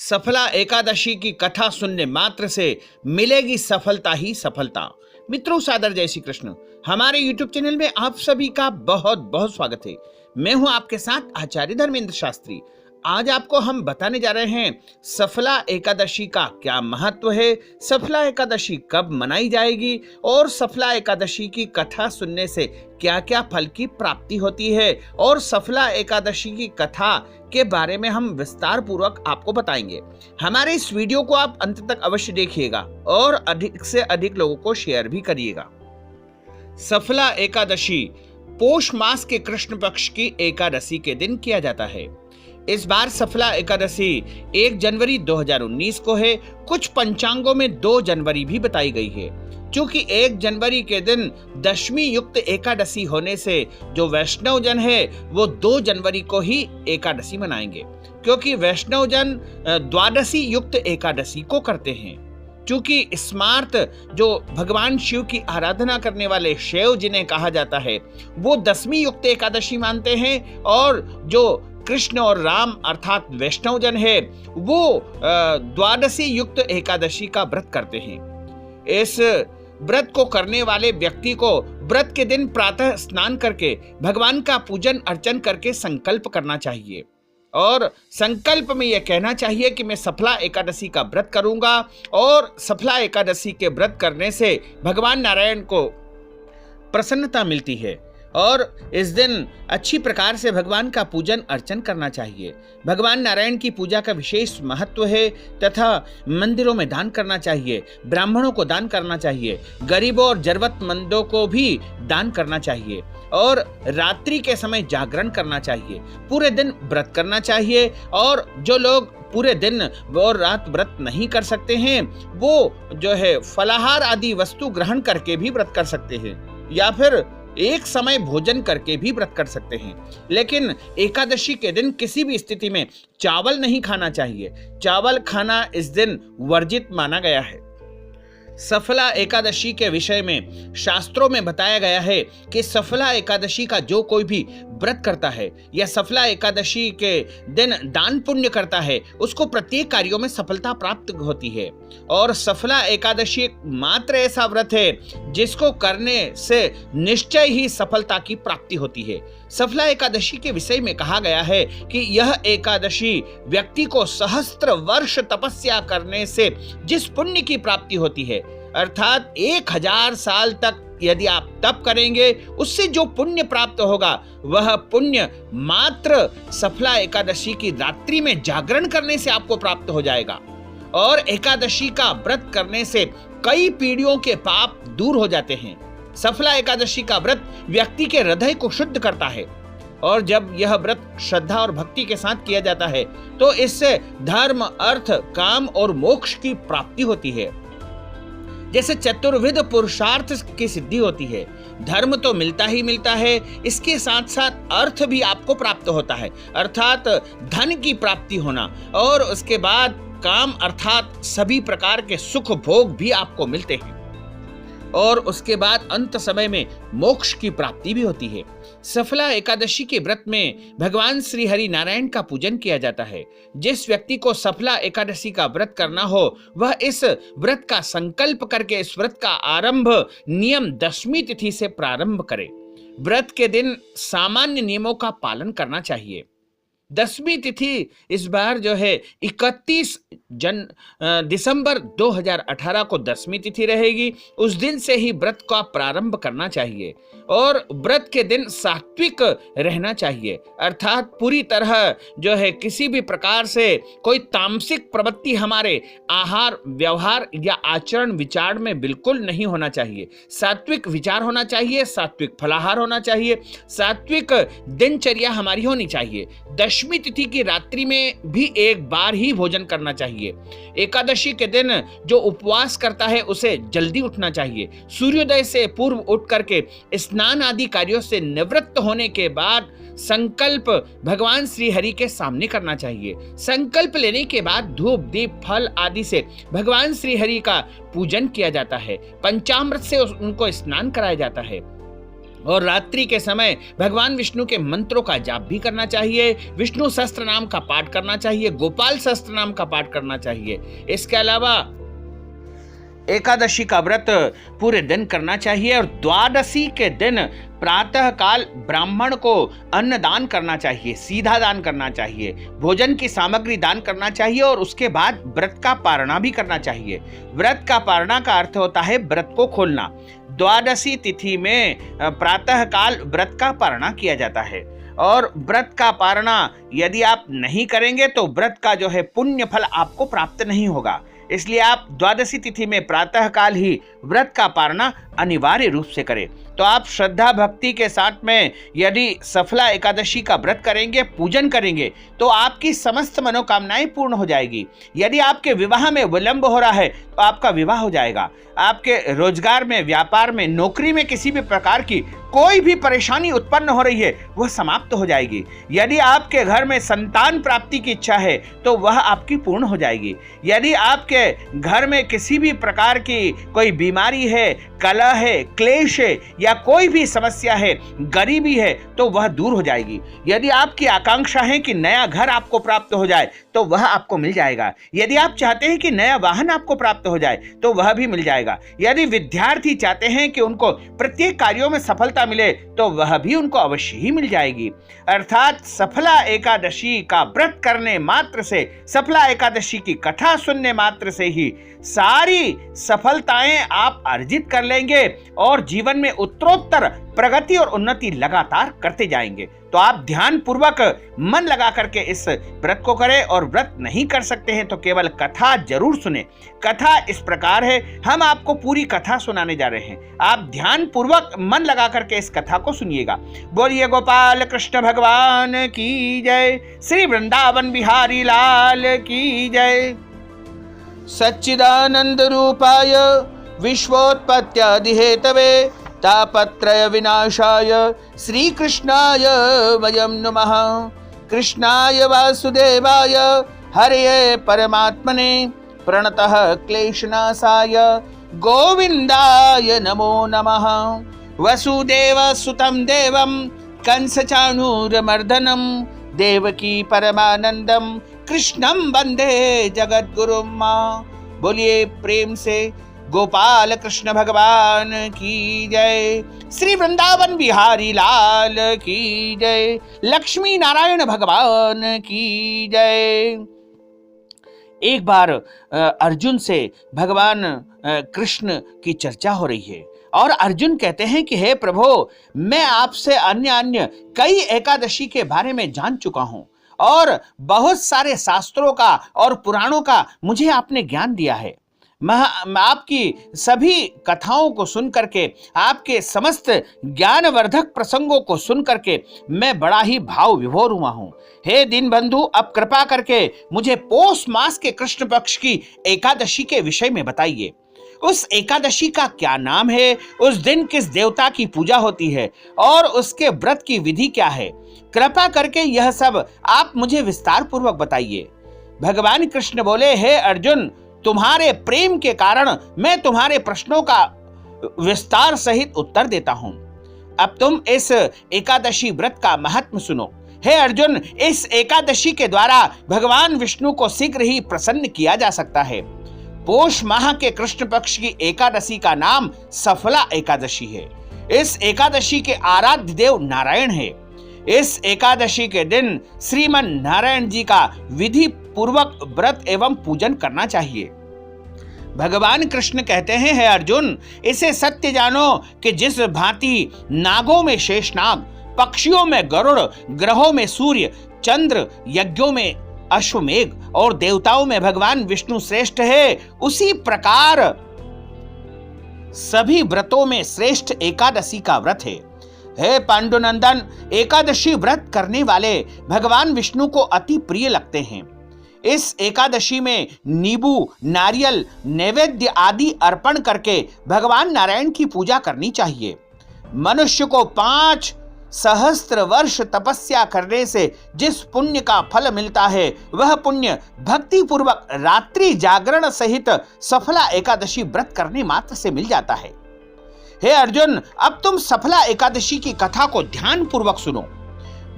सफला एकादशी की कथा सुनने मात्र से मिलेगी सफलता ही सफलता। मित्रों, सादर जय श्री कृष्ण। हमारे YouTube चैनल में आप सभी का बहुत बहुत स्वागत है। मैं हूं आपके साथ आचार्य धर्मेंद्र शास्त्री। आज आपको हम बताने जा रहे हैं सफला एकादशी का क्या महत्व है, सफला एकादशी कब मनाई जाएगी और सफला एकादशी की कथा सुनने से क्या क्या फल की प्राप्ति होती है, और सफला एकादशी की कथा के बारे में हम विस्तार पूर्वक आपको बताएंगे। हमारे इस वीडियो को आप अंत तक अवश्य देखिएगा और अधिक से अधिक लोगों को शेयर भी करिएगा। सफला एकादशी पौष मास के कृष्ण पक्ष की एकादशी के दिन किया जाता है। इस बार सफला एकादशी 1 जनवरी 2019 को है। कुछ पंचांगों में 2 जनवरी भी बताई गई है। क्योंकि 1 जनवरी के दिन दशमी युक्त एकादशी होने से जो वैष्णव जन है वो 2 जनवरी को ही एकादशी मनाएंगे, क्योंकि वैष्णव जन द्वादशी युक्त एकादशी को करते हैं। क्योंकि स्मार्त जो भगवान शिव की आराधना करने वाले शैव जिन्हें कहा जाता है वो दशमी युक्त एकादशी मानते हैं, और जो कृष्ण और राम अर्थात वैष्णव जन है वो द्वादशी युक्त एकादशी का व्रत करते हैं। इस व्रत को करने वाले व्यक्ति को व्रत के दिन प्रातः स्नान करके भगवान का पूजन अर्चन करके संकल्प करना चाहिए, और संकल्प में यह कहना चाहिए कि मैं सफला एकादशी का व्रत करूंगा, और सफला एकादशी के व्रत करने से भगवान नारायण को प्रसन्नता मिलती है, और इस दिन अच्छी प्रकार से भगवान का पूजन अर्चन करना चाहिए। भगवान नारायण की पूजा का विशेष महत्व है तथा मंदिरों में दान करना चाहिए, ब्राह्मणों को दान करना चाहिए, गरीबों और जरूरतमंदों को भी दान करना चाहिए, और रात्रि के समय जागरण करना चाहिए, पूरे दिन व्रत करना चाहिए। और जो लोग पूरे दिन और रात व्रत नहीं कर सकते हैं वो जो है फलाहार आदि वस्तु ग्रहण करके भी व्रत कर सकते हैं, या फिर एक समय भोजन करके भी व्रत कर सकते हैं। लेकिन एकादशी के दिन किसी भी स्थिति में चावल नहीं खाना चाहिए। चावल खाना इस दिन वर्जित माना गया है। सफला एकादशी के विषय में शास्त्रों में बताया गया है कि सफला एकादशी का जो कोई भी व्रत करता है या सफला एकादशी के दिन दान पुण्य करता है उसको प्रत्येक कार्यों में सफलता प्राप्त होती है। और सफला एकादशी मात्र ऐसा व्रत है जिसको करने से निश्चय ही सफलता की प्राप्ति होती है। सफला एकादशी के विषय में कहा गया है कि यह एकादशी व्यक्ति को सहस्त्र वर्ष तपस्या करने से जिस पुण्य की प्राप्ति होती है, अर्थात 1000 साल तक यदि आप तप करेंगे उससे जो पुण्य प्राप्त होगा वह पुण्य मात्र सफला एकादशी की रात्रि में जागरण करने से आपको प्राप्त हो जाएगा। और एकादशी का व्रत करने से कई पीढ़ियों के पाप दूर हो जाते हैं। सफला एकादशी का व्रत व्यक्ति के हृदय को शुद्ध करता है, और जब यह व्रत श्रद्धा और भक्ति के साथ किया जाता है तो इससे धर्म, अर्थ, काम और मोक्ष की प्राप्ति होती है। जैसे चतुर्विध पुरुषार्थ की सिद्धि होती है। धर्म तो मिलता ही मिलता है, इसके साथ साथ अर्थ भी आपको प्राप्त होता है, अर्थात धन की प्राप्ति होना, और उसके बाद काम अर्थात सभी प्रकार के सुख भोग भी आपको मिलते हैं, और उसके बाद अंत समय में मोक्ष की प्राप्ति भी होती है। सफला एकादशी के व्रत में भगवान श्री हरि नारायण का पूजन किया जाता है। जिस व्यक्ति को सफला एकादशी का व्रत करना हो वह इस व्रत का संकल्प करके इस व्रत का आरंभ नियम दशमी तिथि से प्रारंभ करे। व्रत के दिन सामान्य नियमों का पालन करना चाहिए। दशमी तिथि इस बार जो है 31 दिसंबर 2018 को दशमी तिथि रहेगी। उस दिन से ही व्रत का प्रारंभ करना चाहिए, और व्रत के दिन सात्विक रहना चाहिए, अर्थात पूरी तरह जो है किसी भी प्रकार से कोई तामसिक प्रवृत्ति हमारे आहार, व्यवहार या आचरण विचार में बिल्कुल नहीं होना चाहिए। सात्विक विचार होना चाहिए, सात्विक फलाहार होना चाहिए, सात्विक दिनचर्या हमारी होनी चाहिए। दशमी तिथि की रात्रि में भी एक बार ही भोजन करना चाहिए। एकादशी के दिन जो उपवास करता है उसे जल्दी उठना चाहिए। सूर्योदय से पूर्व उठ करके स्नान आदि कार्यों से निवृत्त होने के बाद संकल्प भगवान श्री हरि के सामने करना चाहिए। संकल्प लेने के बाद धूप, दीप, फल आदि से भगवान श्री हरि का पूजन किया जाता है। पंचामृत से उनको स्नान कराया जाता है। और रात्रि के समय भगवान विष्णु के मंत्रों का जाप भी करना चाहिए। विष्णु सहस्त्र नाम का पाठ करना चाहिए, गोपाल सहस्त्र नाम का पाठ करना चाहिए। इसके अलावा एकादशी का व्रत पूरे दिन करना चाहिए और द्वादशी के दिन प्रातः काल ब्राह्मण को अन्न दान करना चाहिए, सीधा दान करना चाहिए, भोजन की सामग्री दान करना चाहिए और उसके बाद व्रत का पारणा भी करना चाहिए। व्रत का पारणा का अर्थ होता है व्रत को खोलना। द्वादशी तिथि में प्रातः काल व्रत का पारणा किया जाता है और व्रत का पारणा यदि आप नहीं करेंगे तो व्रत का जो है पुण्य फल आपको प्राप्त नहीं होगा। इसलिए आप द्वादशी तिथि में प्रातः काल ही व्रत का पारणा अनिवार्य रूप से करें। तो आप श्रद्धा भक्ति के साथ में यदि सफला एकादशी का व्रत करेंगे, पूजन करेंगे, तो आपकी समस्त मनोकामनाएं पूर्ण हो जाएगी। यदि आपके विवाह में विलंब हो रहा है तो आपका विवाह हो जाएगा। आपके रोजगार में, व्यापार में, नौकरी में किसी भी प्रकार की कोई भी परेशानी उत्पन्न हो रही है वह समाप्त हो जाएगी। यदि आपके घर में संतान प्राप्ति की इच्छा है तो वह आपकी पूर्ण हो जाएगी। यदि आपके घर में किसी भी प्रकार की कोई बीमारी है, कलह है, क्लेश है या कोई भी समस्या है, गरीबी है, तो वह दूर हो जाएगी। यदि आपकी आकांक्षा है कि नया घर आपको प्राप्त हो जाए तो वह आपको मिल जाएगा। यदि आप चाहते हैं कि नया वाहन आपको प्राप्त हो जाए तो वह भी मिल जाएगा। यदि विद्यार्थी चाहते हैं कि उनको प्रत्येक कार्यों में सफलता मिले तो वह भी उनको अवश्य ही मिल जाएगी। अर्थात सफला एकादशी का व्रत करने मात्र से, सफला एकादशी की कथा सुनने मात्र से ही सारी सफलताएं आप अर्जित कर लेंगे और जीवन में उत्तरोत्तर प्रगति और उन्नति लगातार करते जाएंगे। तो आप ध्यान पूर्वक मन लगा करके इस व्रत को करें और व्रत नहीं कर सकते हैं तो केवल कथा जरूर सुने। कथा इस प्रकार है, हम आपको पूरी कथा सुनाने जा रहे हैं, आप ध्यान पूर्वक मन लगा करके इस कथा को सुनिएगा। बोलिए गोपाल कृष्ण भगवान की जय, श्री वृंदावन बिहारी लाल की जय। सच्चिदानंद रूपाय विश्वोत्पत्त्यादि हेतवे तापत्रय विनाशाय श्री कृष्णाय वयं नमः। कृष्णाय वासुदेवाय हरये परमात्मने प्रणतः क्लेशनाशाय गोविंदाय नमो नमः। वसुदेवसुतं देवं कंसचाणूरमर्दनं देवकी परमानंदम कृष्णं वंदे जगद्गुरुं। बोलिए प्रेम से गोपाल कृष्ण भगवान की जय, श्री वृंदावन बिहारी लाल की जय, लक्ष्मी नारायण भगवान की जय। एक बार अर्जुन से भगवान कृष्ण की चर्चा हो रही है और अर्जुन कहते हैं कि हे प्रभु, मैं आपसे अन्य कई एकादशी के बारे में जान चुका हूं और बहुत सारे शास्त्रों का और पुराणों का मुझे आपने ज्ञान दिया है। मैं आपकी सभी कथाओं को सुन करके, आपके समस्त ज्ञानवर्धक प्रसंगों को सुन करके मैं बड़ा ही भाव विभोर हुआ हूं। हे दीनबंधु, अब कृपा करके मुझे पौष मास के कृष्ण पक्ष की एकादशी के विषय में बताइए। उस एकादशी का क्या नाम है, उस दिन किस देवता की पूजा होती है और उसके व्रत की विधि क्या है। कृपा करके यह सब आप मुझे विस्तार पूर्वक बताइए। भगवान कृष्ण बोले, हे अर्जुन, तुम्हारे प्रेम के कारण मैं तुम्हारे प्रश्नों का विस्तार सहित उत्तर देता हूं। अब तुम इस एकादशी व्रत का महत्व सुनो। हे अर्जुन, इस एकादशी के द्वारा भगवान विष्णु को शीघ्र ही प्रसन्न किया जा सकता है। पौष माह के कृष्ण पक्ष की एकादशी का नाम सफला एकादशी है। इस एकादशी के आराध्य देव नारायण है। इस एकादशी के दिन श्रीमन नारायण जी का विधि पूर्वक व्रत एवं पूजन करना चाहिए। भगवान कृष्ण कहते हैं, हे अर्जुन, इसे सत्य जानो कि जिस भांति नागों में शेषनाग, पक्षियों में गरुड़, ग्रहों में सूर्य चंद्र, यज्ञों में अश्वमेघ और देवताओं में भगवान विष्णु श्रेष्ठ है, उसी प्रकार सभी व्रतों में श्रेष्ठ एकादशी का व्रत है। हे पांडुनंदन, एकादशी व्रत करने वाले भगवान विष्णु को अति प्रिय लगते हैं। इस एकादशी में नींबू, नारियल, नैवेद्य आदि अर्पण करके भगवान नारायण की पूजा करनी चाहिए। मनुष्य को 5 सहस्त्र वर्ष तपस्या करने से जिस पुण्य का फल मिलता है, वह पुण्य भक्ति पूर्वक रात्रि जागरण सहित सफला एकादशी व्रत करने मात्र से मिल जाता है। हे अर्जुन, अब तुम सफला एकादशी की कथा को ध्यानपूर्वक सुनो।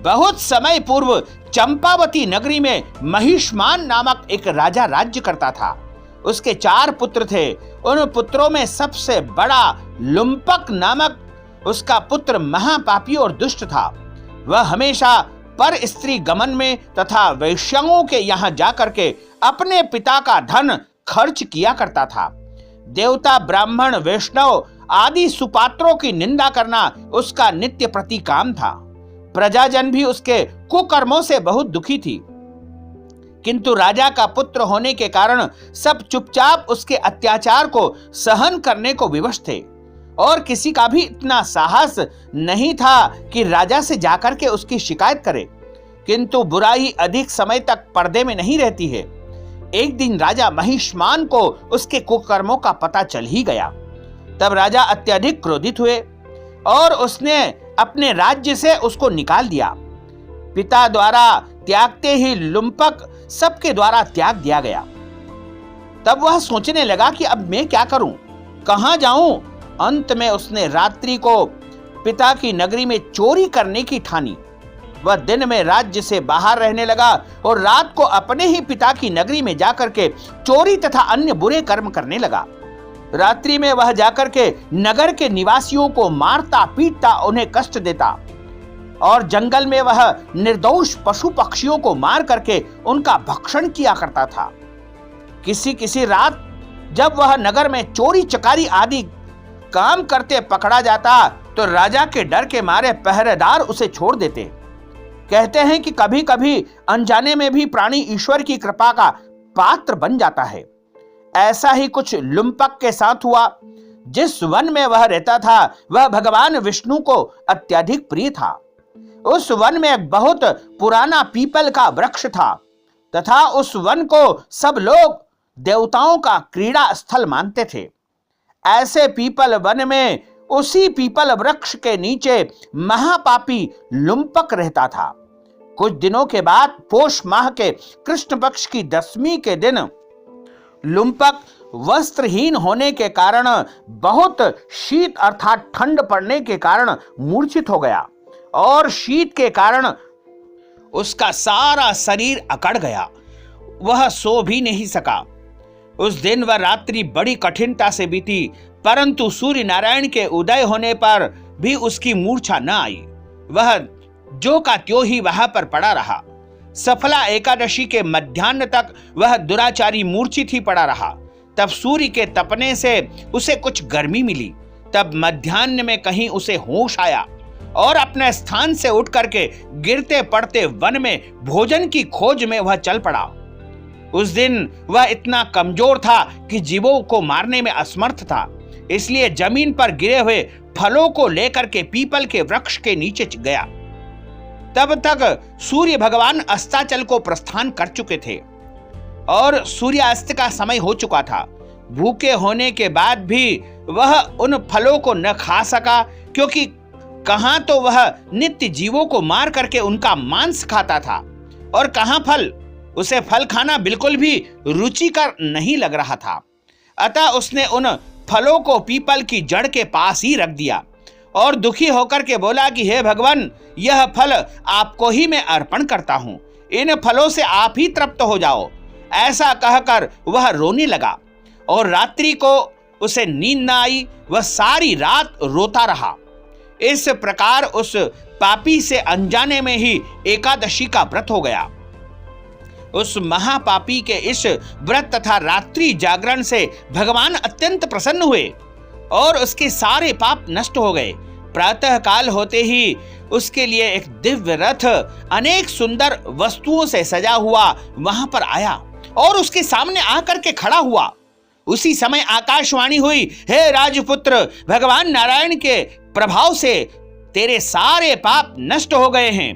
बहुत समय पूर्व चंपावती नगरी में महिष्मान नामक एक राजा राज्य करता था। उसके 4 पुत्र थे। उन पुत्रों में सबसे बड़ा लुम्पक नामक उसका पुत्र महापापी और दुष्ट था। वह हमेशा पर स्त्री गमन में तथा वैश्यों के यहाँ जाकर के अपने पिता का धन खर्च किया करता था। देवता, ब्राह्मण, वैष्णव आदि सुपात्रों की निंदा करना उसका नित्य प्रति काम था। प्रजाजन भी उसके कुकर्मों से बहुत दुखी थी, किंतु राजा का पुत्र होने के कारण सब चुपचाप उसके अत्याचार को सहन करने को विवश थे और किसी का भी इतना साहस नहीं था कि राजा से जाकर के उसकी शिकायत करे। किंतु बुराई अधिक समय तक पर्दे में नहीं रहती है। एक दिन राजा महिष्मान को उसके कुकर्मों का पता चल ही गया। तब राजा अत्यधिक क्रोधित हुए और उसने अपने राज्य से उसको निकाल दिया। पिता द्वारा त्यागते ही लुम्पक सबके द्वारा त्याग दिया गया। तब वह सोचने लगा कि अब मैं क्या करूं, कहां जाऊं। अंत में उसने रात्रि को पिता की नगरी में चोरी करने की ठानी। वह दिन में राज्य से बाहर रहने लगा और रात को अपने ही पिता की नगरी में जाकर के चोरी तथा अन्य बुरे कर्म करने लगा। रात्रि में वह जाकर के नगर के निवासियों को मारता, पीटता, उन्हें कष्ट देता और जंगल में वह निर्दोष पशु पक्षियों को मार करके उनका भक्षण किया करता था। किसी किसी रात जब वह नगर में चोरी चकारी आदि काम करते पकड़ा जाता तो राजा के डर के मारे पहरेदार उसे छोड़ देते। कहते हैं कि कभी कभी अनजाने में भी प्राणी ईश्वर की कृपा का पात्र बन जाता है। ऐसा ही कुछ लुम्पक के साथ हुआ। जिस वन में वह रहता था वह भगवान विष्णु को अत्यधिक प्रिय था। उस वन में एक बहुत पुराना पीपल का वृक्ष था तथा उस वन को सब लोग देवताओं का क्रीड़ा स्थल मानते थे। ऐसे पीपल वन में उसी पीपल वृक्ष के नीचे महापापी लुम्पक रहता था। कुछ दिनों के बाद पोष माह के कृष्ण पक्ष की 10वीं के दिन लुम्पक वस्त्रहीन होने के कारण बहुत शीत अर्थात ठंड पड़ने के कारण मूर्छित हो गया और शीत के कारण उसका सारा शरीर अकड़ गया। वह सो भी नहीं सका। उस दिन वह रात्रि बड़ी कठिनता से बीती, परंतु सूर्य नारायण के उदय होने पर भी उसकी मूर्छा न आई। वह जो का त्यों ही वहां पर पड़ा रहा। सफला एकादशी के मध्याह्न तक वह दुराचारी मूर्छित ही पड़ा रहा। तब सूर्य के तपने से उसे कुछ गर्मी मिली। तब मध्याह्न में कहीं उसे होश आया और अपने स्थान से उठ करके गिरते पड़ते वन में भोजन की खोज में वह चल पड़ा। उस दिन वह इतना कमजोर था कि जीवों को मारने में असमर्थ था। इसलिए जमीन पर गिरे हुए फलों को लेकर के पीपल के वृक्ष के नीचे गया। तब तक सूर्य भगवान अस्ताचल को प्रस्थान कर चुके थे और सूर्यास्त का समय हो चुका था। भूखे होने के बाद भी वह उन फलों को न खा सका, क्योंकि कहां तो वह नित्य जीवों को मार करके उनका मांस खाता था और कहां फल। उसे फल खाना बिल्कुल भी रुचिकर नहीं लग रहा था। अतः उसने उन फलों को पीपल की जड़ के पास ही रख दिया और दुखी होकर के बोला कि हे भगवान, यह फल आपको ही मैं अर्पण करता हूं। इन फलों से आप ही तृप्त हो जाओ। ऐसा कहकर वह रोने लगा और रात्रि को उसे नींद न आई। वह सारी रात रोता रहा। इस प्रकार उस पापी से अनजाने में ही एकादशी का व्रत हो गया। उस महापापी के इस व्रत तथा रात्रि जागरण से भगवान अत्यंत प्रसन्न हुए और उसके सारे पाप नष्ट हो गए। प्रातः काल होते ही उसके लिए एक दिव्य रथ अनेक सुंदर वस्तुओं से सजा हुआ वहां पर आया और उसके सामने आकर के खड़ा हुआ। उसी समय आकाशवाणी हुई, हे राजपुत्र, भगवान नारायण के प्रभाव से तेरे सारे पाप नष्ट हो गए हैं।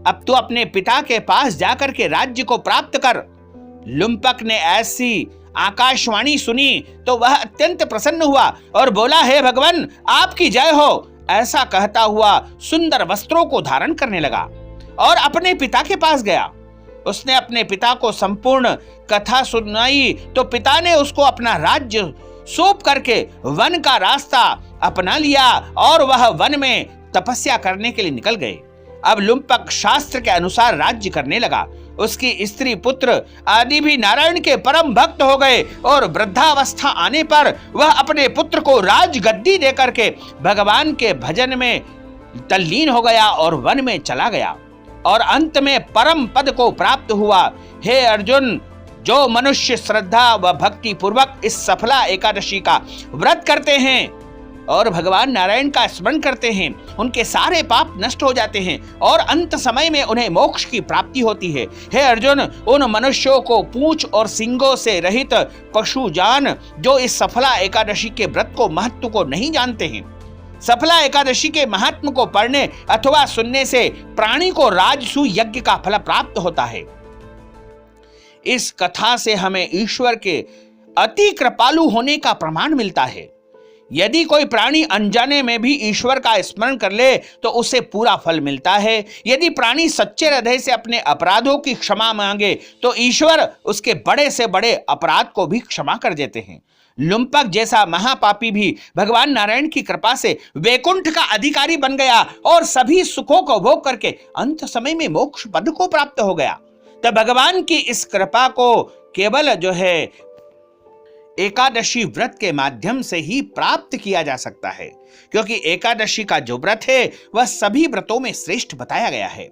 अब तू अपने पिता के पास जाकर के राज्य को प्राप्त कर। लुम्पक ने ऐसी आकाशवाणी सुनी तो वह अत्यंत प्रसन्न हुआ और बोला, हे भगवान, आपकी जय हो। ऐसा कहता हुआ सुंदर वस्त्रों को धारण करने लगा और अपने पिता के पास गया। उसने अपने पिता को संपूर्ण कथा सुनाई तो पिता ने उसको अपना राज्य सौंप करके वन का रास्ता अपना लिया और वह वन में तपस्या करने के लिए निकल गए। अब लुम्पक शास्त्र के अनुसार राज्य करने लगा। उसकी स्त्री पुत्र आदि भी नारायण के परम भक्त हो गए और वृद्धावस्था आने पर वह अपने पुत्र को राजगद्दी देकर के भगवान के भजन में तल्लीन हो गया और वन में चला गया और अंत में परम पद को प्राप्त हुआ। हे अर्जुन, जो मनुष्य श्रद्धा व भक्ति पूर्वक इस सफला एकादशी का व्रत करते हैं और भगवान नारायण का स्मरण करते हैं, उनके सारे पाप नष्ट हो जाते हैं और अंत समय में उन्हें मोक्ष की प्राप्ति होती है। हे अर्जुन, उन मनुष्यों को पूंछ और सींगों से रहित पशु जान जो इस सफला एकादशी के व्रत को महत्व को नहीं जानते हैं। सफला एकादशी के महात्म को पढ़ने अथवा सुनने से प्राणी को राजसू यज्ञ का फल प्राप्त होता है। इस कथा से हमें ईश्वर के अति कृपालु होने का प्रमाण मिलता है। यदि कोई प्राणी अनजाने में भी ईश्वर का स्मरण कर ले तो उसे पूरा फल मिलता है। यदि प्राणी सच्चे हृदय से अपने अपराधों की क्षमा मांगे तो ईश्वर उसके बड़े से बड़े अपराध को भी क्षमा कर देते हैं। लुम्पक जैसा महापापी भी भगवान नारायण की कृपा से वैकुंठ का अधिकारी बन गया और सभी सुखों को भोग करके अंत समय में मोक्ष पद को प्राप्त हो गया। तब भगवान की इस कृपा को केवल जो है एकादशी व्रत के माध्यम से ही प्राप्त किया जा सकता है, क्योंकि एकादशी का जो व्रत है वह सभी व्रतों में श्रेष्ठ बताया गया है।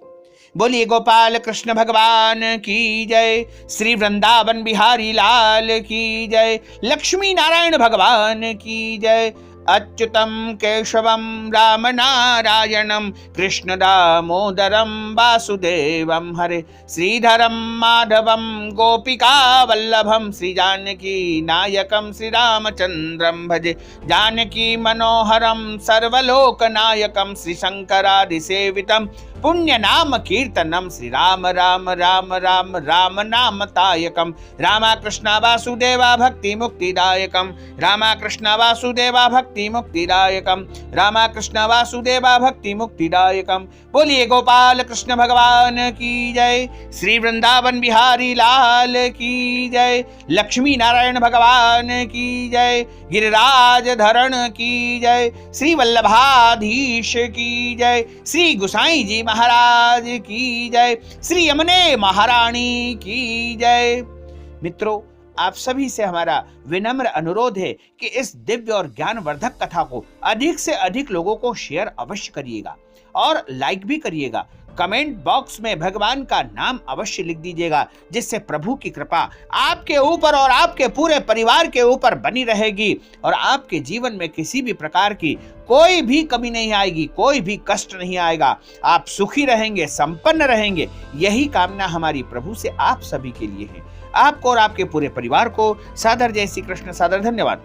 बोलिए गोपाल कृष्ण भगवान की जय, श्री वृंदावन बिहारी लाल की जय, लक्ष्मी नारायण भगवान की जय। अच्युतम केशवम राम नारायणम कृष्ण दामोदरम वासुदेवम हरे, श्रीधरम माधवम गोपिका वल्लभम, श्री जानकी नायकम श्री रामचंद्रम भजे, जानकी मनोहरम सर्वलोक नायकम, श्री शंकरादि सेवितम पुण्य नाम कीर्तनम, श्री राम राम राम राम राम नाम तायकम, रामा कृष्णा वासुदेवा भक्ति मुक्तिदायकम, रामा कृष्णा वासुदेवा भक्ति मुक्तिदायकम, रामा कृष्णा वासुदेवा भक्ति मुक्तिदायकम। बोलिए गोपाल कृष्ण भगवान की जय, श्री वृंदावन बिहारी लाल की जय, लक्ष्मी नारायण भगवान की जय, गिरिराज धरण की जय, श्री वल्लभाधीश की जय, श्री गुसाई जी महाराज की जय, श्री यमुने महारानी की जय। मित्रों, आप सभी से हमारा विनम्र अनुरोध है कि इस दिव्य और ज्ञानवर्धक कथा को अधिक से अधिक लोगों को शेयर अवश्य करिएगा और लाइक भी करिएगा। कमेंट बॉक्स में भगवान का नाम अवश्य लिख दीजिएगा, जिससे प्रभु की कृपा आपके ऊपर और आपके पूरे परिवार के ऊपर बनी रहेगी और आपके जीवन में किसी भी प्रकार की कोई भी कमी नहीं आएगी, कोई भी कष्ट नहीं आएगा। आप सुखी रहेंगे, संपन्न रहेंगे। यही कामना हमारी प्रभु से आप सभी के लिए है। आपको और आपके पूरे परिवार को सादर जय श्री कृष्ण, सादर धन्यवाद।